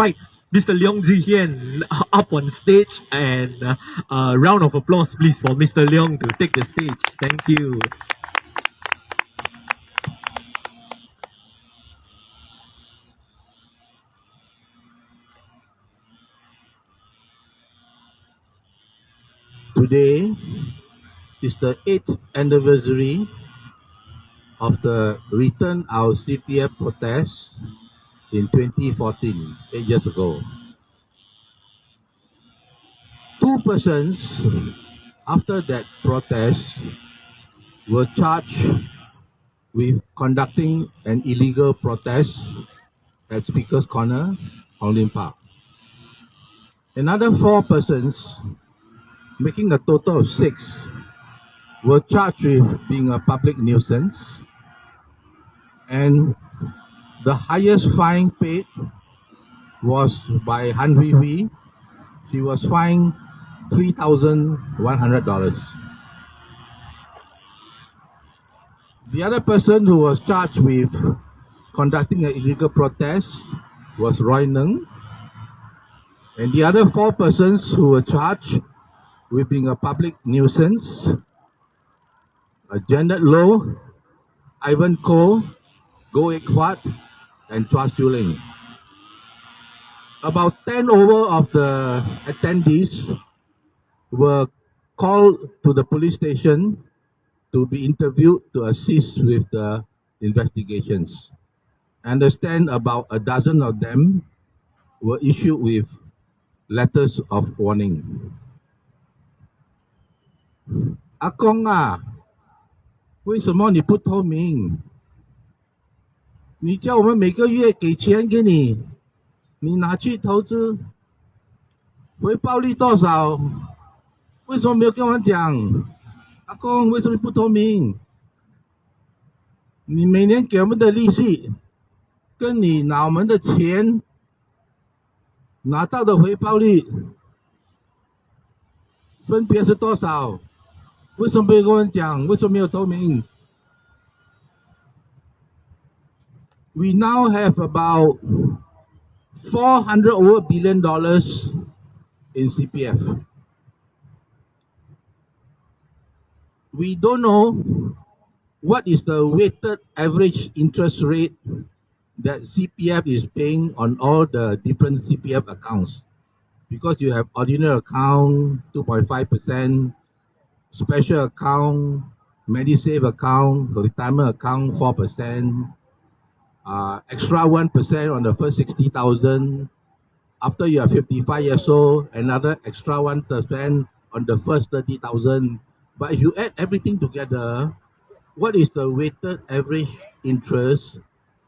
Right, Mr. Leong Hian up on stage, and a round of applause please for Mr. Leong to take the stage. Thank you. Today is the 8th anniversary of the return our CPF protests in 2014, 8 years ago. Two persons after that protest were charged with conducting an illegal protest at Speaker's Corner, Hong Lim Park. Another four persons, making a total of 6, were charged with being a public nuisance, and the highest fine paid was by Han Hui Hui. She was fined $3,100. The other person who was charged with conducting an illegal protest was Roy Neng. And the other 4 persons who were charged with being a public nuisance, Janet Low, Ivan Koh, Goh Ek Huat, and Chua Siu Ling. About 10 over of the attendees were called to the police station to be interviewed to assist with the investigations. I understand about a dozen of them were issued with letters of warning. 阿公啊，为什么你不透明？你叫我们每个月给钱给你，你拿去投资，回报率多少？为什么没有跟我们讲？阿公，为什么不透明？你每年给我们的利息，跟你拿我们的钱拿到的回报率分别是多少？为什么没有跟我们讲？为什么没有透明？ We now have about $400 billion in CPF. We don't know what is the weighted average interest rate that CPF is paying on all the different CPF accounts. Because you have ordinary account, 2.5%, special account, Medisave account, retirement account, 4%, extra 1% on the first 60,000. After you are 55 years old, another extra 1% on the first 30,000. But if you add everything together, what is the weighted average interest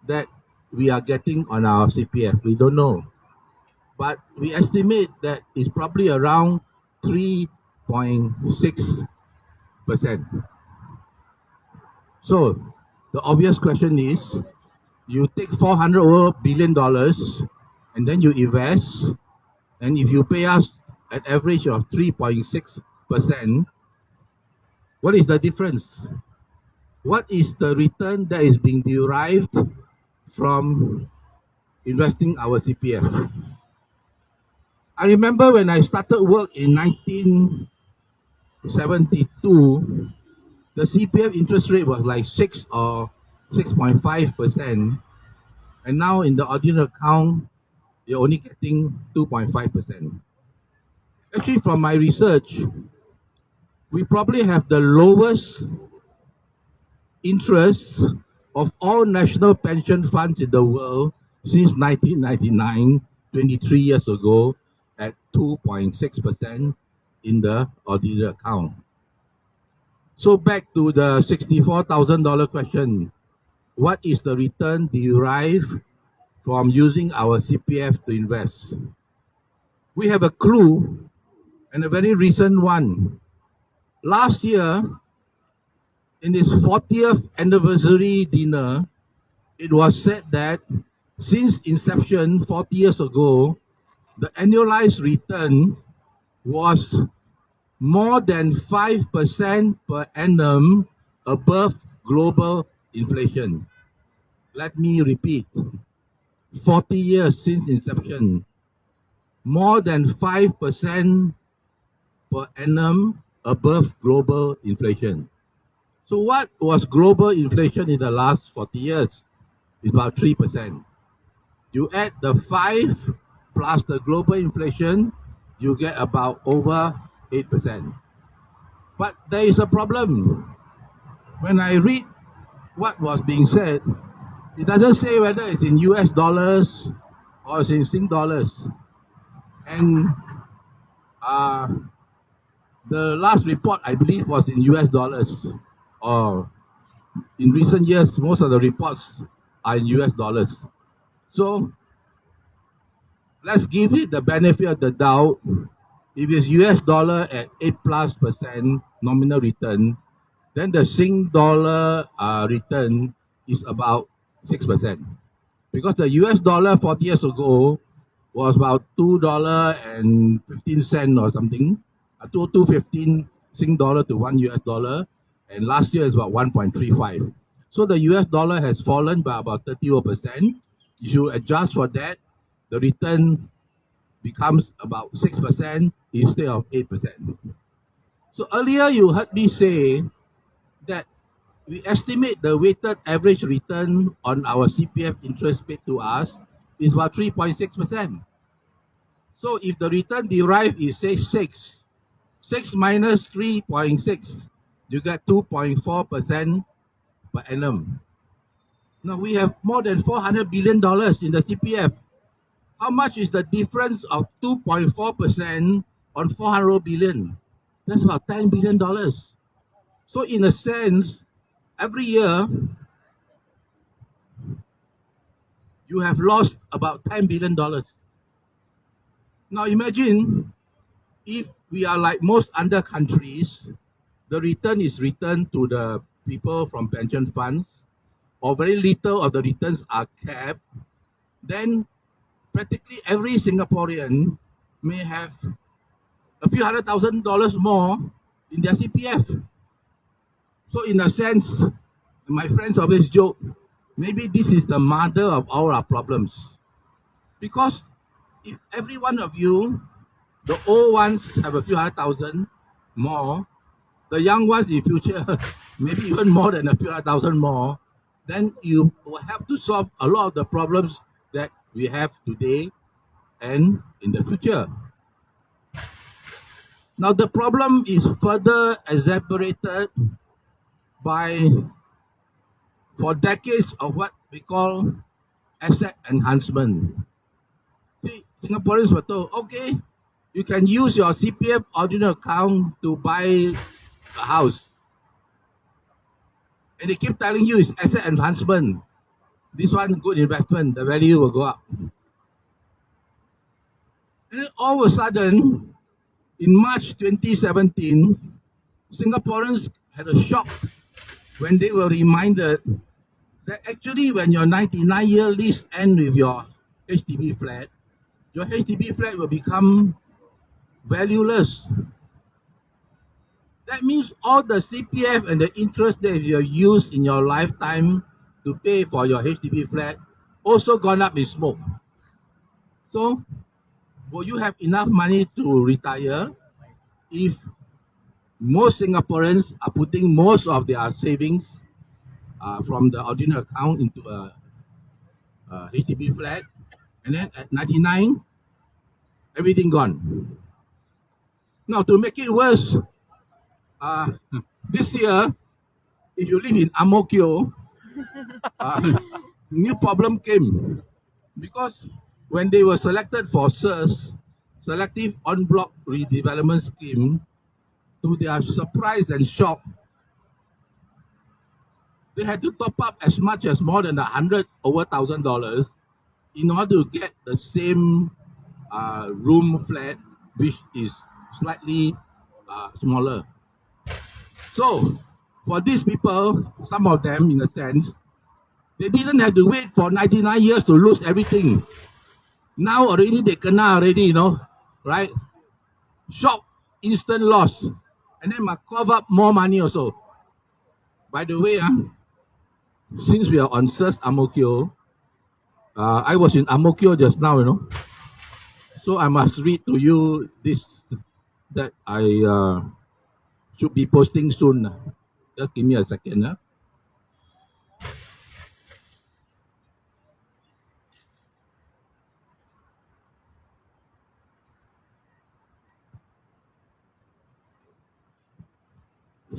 that we are getting on our CPF? We don't know. But we estimate that it's probably around 3.6%. So the obvious question is, you take $400 billion and then you invest, and if you pay us an average of 3.6%, what is the difference? What is the return that is being derived from investing our CPF? I remember when I started work in 1972, the CPF interest rate was like 6 or 6.5%, and now in the ordinary account, you're only getting 2.5%. Actually, from my research, we probably have the lowest interest of all national pension funds in the world since 1999, 23 years ago, at 2.6% in the ordinary account. So back to the $64,000 question. What is the return derived from using our CPF to invest? We have a clue, and a very recent one. Last year, in its 40th anniversary dinner, it was said that since inception 40 years ago, the annualized return was more than 5% per annum above global inflation. Let me repeat. 40 years since inception, more than 5% per annum above global inflation. So what was global inflation in the last 40 years? It's about 3%. You add the 5 plus the global inflation, you get about over 8%. But there is a problem. When I read what was being said, it doesn't say whether it's in US dollars or it's in Sing dollars. And uh, the last report, I believe, was in US dollars. Or in recent years, most of the reports are in US dollars. So let's give it the benefit of the doubt. If it's US dollar at 8+% nominal return, then the Sing dollar return is about 6%. Because the US dollar 40 years ago was about $2.15 or something, 2.15 Sing dollar to one US dollar, and last year is about 1.35. So the US dollar has fallen by about 30%. If you adjust for that, the return becomes about 6% instead of 8%. So earlier you heard me say that we estimate the weighted average return on our CPF interest paid to us is about 3.6%. So if the return derived is say 6 minus 3.6, you get 2.4% per annum. Now we have more than $400 billion in the CPF. How much is the difference of 2.4% on 400 billion? That's about $10 billion. So in a sense, every year, you have lost about $10 billion. Now imagine if we are like most other countries, the return is returned to the people from pension funds, or very little of the returns are capped, then practically every Singaporean may have a few $100,000 more in their CPF. So in a sense, my friends always joke, maybe this is the mother of all our problems. Because if every one of you, the old ones have a few $100,000 more, the young ones in future, maybe even more than a few $100,000 more, then you will have to solve a lot of the problems that we have today and in the future. Now the problem is further exacerbated by for decades of what we call asset enhancement. See, Singaporeans were told, okay, you can use your CPF ordinary account to buy a house. And they keep telling you it's asset enhancement. This one good investment, the value will go up. And then all of a sudden, in March 2017, Singaporeans had a shock when they were reminded that actually when your 99-year lease ends with your HDB flat, your HDB flat will become valueless. That means all the CPF and the interest that you have used in your lifetime to pay for your HDB flat also gone up in smoke. So, will you have enough money to retire if most Singaporeans are putting most of their savings from the ordinary account into a HDB flat, and then at 99, everything gone. Now, to make it worse, this year, if you live in Ang Mo Kio, new problem came because when they were selected for SIRS, Selective En Bloc Redevelopment Scheme, to their surprise and shock, they had to top up as much as more than over $1,000 in order to get the same room flat, which is slightly smaller. So, for these people, some of them, in a sense, they didn't have to wait for 99 years to lose everything. Now already they kena already, right? Shock, instant loss. And then must cover up more money also. By the way, since we are on SIRS Ang Mo Kio, I was in Ang Mo Kio just now, so I must read to you this that I should be posting soon. Just give me a second.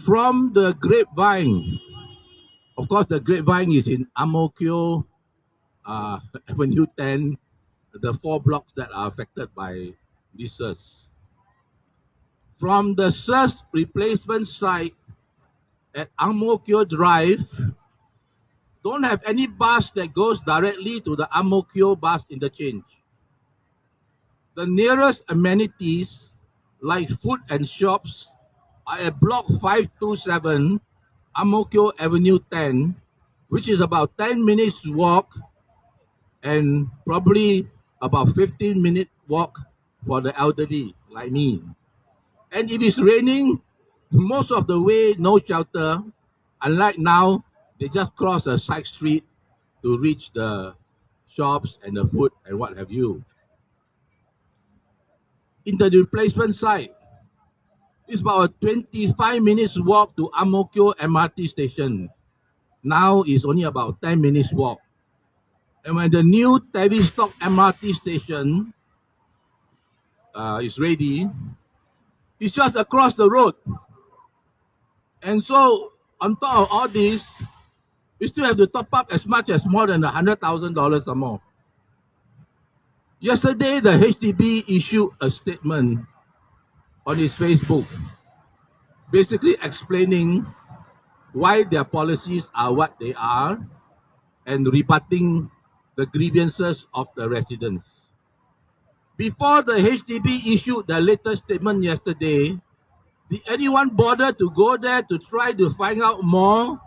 From the grapevine, of course, the grapevine is in Ang Mo Kio, Avenue 10, the 4 blocks that are affected by this surge. From the surge replacement site at Ang Mo Kio Drive, don't have any bus that goes directly to the Ang Mo Kio bus interchange. The nearest amenities, like food and shops, are at Block 527, Ang Mo Kio Avenue 10, which is about 10 minutes walk and probably about 15-minute walk for the elderly like me. And if it's raining, most of the way no shelter. Unlike now, they just cross a side street to reach the shops and the food and what have you. In the replacement site, it's about a 25 minutes walk to Ang Mo Kio MRT station. Now it's only about 10 minutes walk. And when the new Tavistock MRT station is ready, it's just across the road. And so on top of all this, you still have to top up as much as more than $100,000 or more. Yesterday, the HDB issued a statement on its Facebook, basically explaining why their policies are what they are and rebutting the grievances of the residents. Before the HDB issued their latest statement yesterday, did anyone bother to go there to try to find out more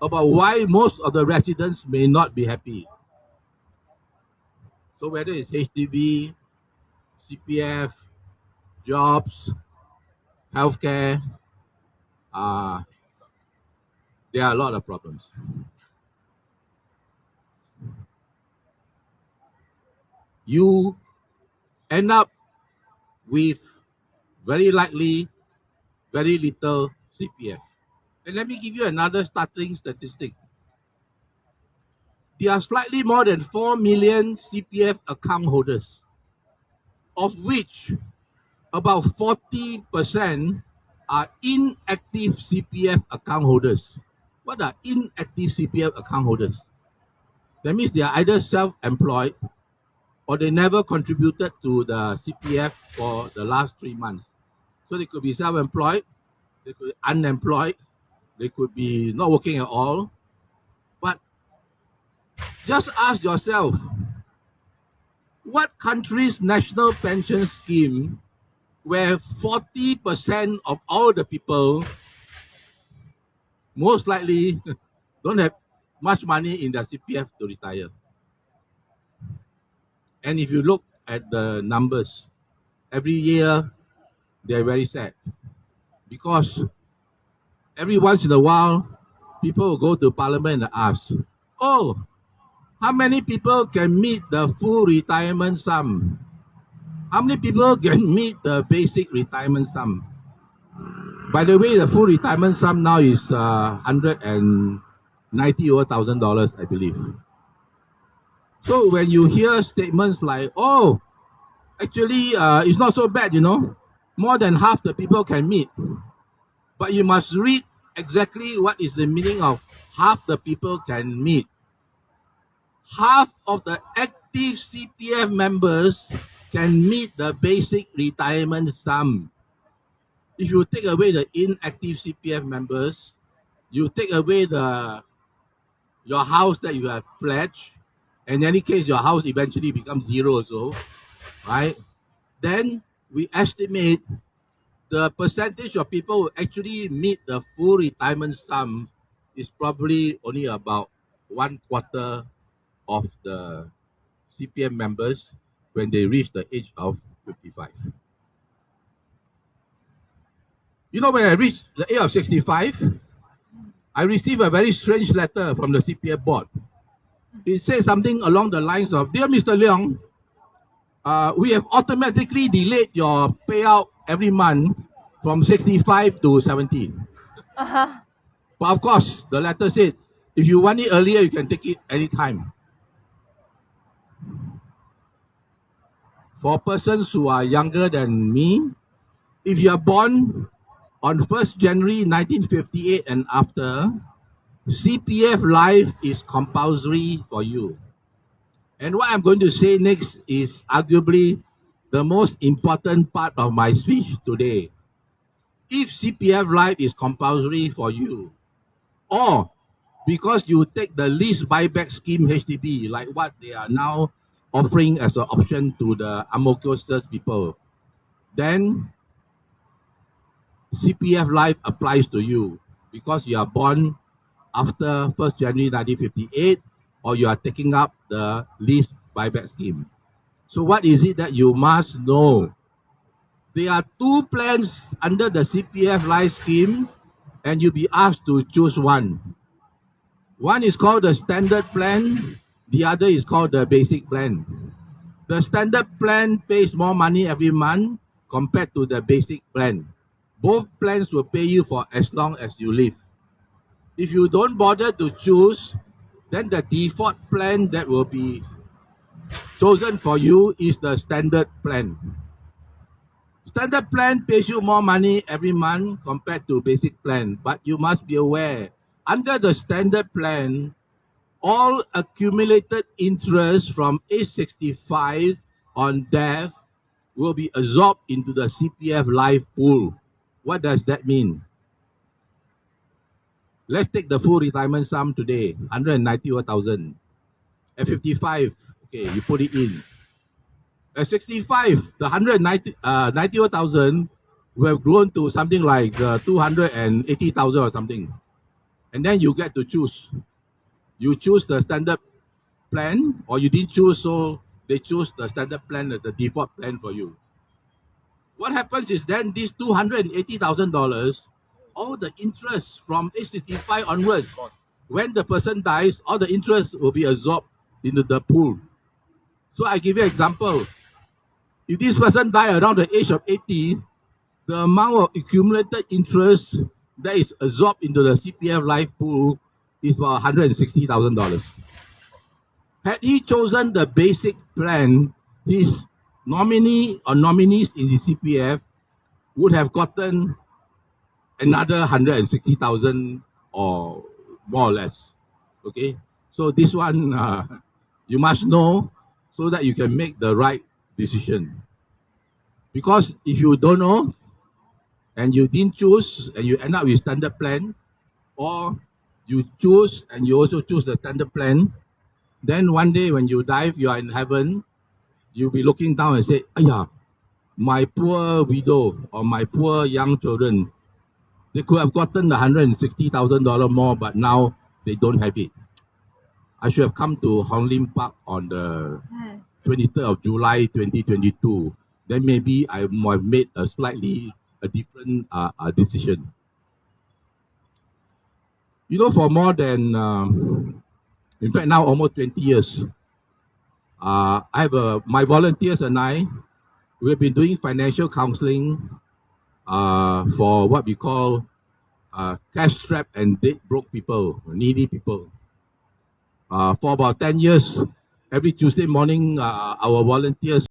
about why most of the residents may not be happy? So whether it's HDB, CPF, jobs, healthcare, there are a lot of problems. You end up with very likely very little CPF. And let me give you another startling statistic. There are slightly more than 4 million CPF account holders, of which about 40% are inactive CPF account holders. What are inactive CPF account holders? That means they are either self-employed or they never contributed to the CPF for the last 3 months. So they could be self-employed, they could be unemployed, they could be not working at all. But just ask yourself, what country's national pension scheme where 40% of all the people most likely don't have much money in their CPF to retire? And if you look at the numbers, every year they're very sad because every once in a while people will go to parliament and ask, oh, how many people can meet the full retirement sum? How many people can meet the basic retirement sum? By the way, the full retirement sum now is $190,000, I believe. So when you hear statements like, oh, actually it's not so bad, more than half the people can meet. But you must read exactly what is the meaning of half the people can meet. Half of the active CPF members can meet the basic retirement sum. If you take away the inactive CPF members, you take away your house that you have pledged, in any case your house eventually becomes zero also, right? Then we estimate the percentage of people who actually meet the full retirement sum is probably only about 1/4 of the CPF members when they reach the age of 55. When I reached the age of 65, I received a very strange letter from the CPF board. It says something along the lines of, "Dear Mr. Leong, we have automatically delayed your payout every month from 65 to 70. But of course, the letter said, if you want it earlier, you can take it anytime. For persons who are younger than me, if you are born on 1st January 1958 and after, CPF Life is compulsory for you." And what I'm going to say next is arguably the most important part of my speech today. If CPF Life is compulsory for you, or because you take the lease buyback scheme HDB, like what they are now offering as an option to the Ang Mo Kio people, then CPF Life applies to you because you are born after 1st January 1958 or you are taking up the lease buyback scheme. So what is it that you must know? There are two plans under the CPF Life scheme and you'll be asked to choose one. One is called the standard plan, the other is called the basic plan. The standard plan pays more money every month compared to the basic plan. Both plans will pay you for as long as you live. If you don't bother to choose, then the default plan that will be chosen for you is the standard plan. Standard plan pays you more money every month compared to basic plan, but you must be aware, under the standard plan, all accumulated interest from age 65 on death will be absorbed into the CPF Life pool. What does that mean? Let's take the full retirement sum today, 191,000. At 55, okay, you put it in. At 65, the 191,000 will have grown to something like 280,000 or something. And then you get to choose. You choose the standard plan, or you didn't choose, so they choose the standard plan as the default plan for you. What happens is then these $280,000, all the interest from age 65 onwards, when the person dies, all the interest will be absorbed into the pool. So I give you an example. If this person died around the age of 80, the amount of accumulated interest that is absorbed into the CPF Life pool is about $160,000. Had he chosen the basic plan, his nominee or nominees in the CPF would have gotten another 160,000 or more or less. Okay, so this one you must know so that you can make the right decision. Because if you don't know and you didn't choose and you end up with standard plan, or you choose and you also choose the standard plan, then one day when you die, you are in heaven, you'll be looking down and say, "Ayah, my poor widow or my poor young children, they could have gotten the $160,000 more, but now they don't have it. I should have come to Hong Lim Park on the 23rd of July 2022. Then maybe I might have made a slightly different decision." You know, for more than, in fact, now almost 20 years, I have my volunteers and I, we have been doing financial counseling for what we call cash-strapped and debt-broke people, needy people. For about 10 years, every Tuesday morning, our volunteers